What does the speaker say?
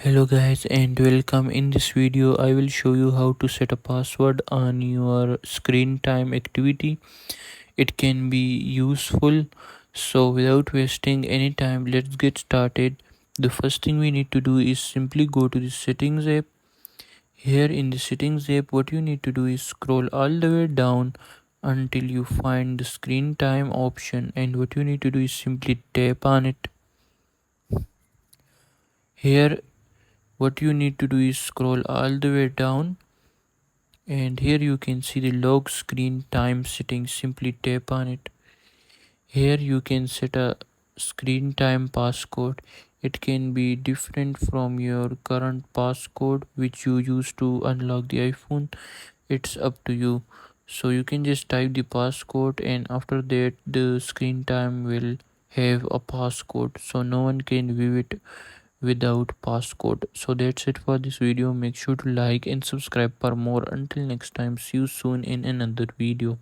Hello guys and welcome. In this video I will show you how to set a password on your screen time activity. It can be useful, so without wasting any time, let's get started. The first thing we need to do is simply go to the settings app. Here in the settings app, what you need to do is scroll all the way down until you find the screen time option, and what you need to do is simply tap on it. Here what you need to do is scroll all the way down, and here you can see the log screen time settings. Simply tap on it. Here you can set a screen time passcode. It can be different from your current passcode which you use to unlock the iPhone. It's up to you. So you can just type the passcode, and after that the screen time will have a passcode, so no one can view it without passcode. So that's it for this video. Make sure to like and subscribe for more. Until next time, see you soon in another video.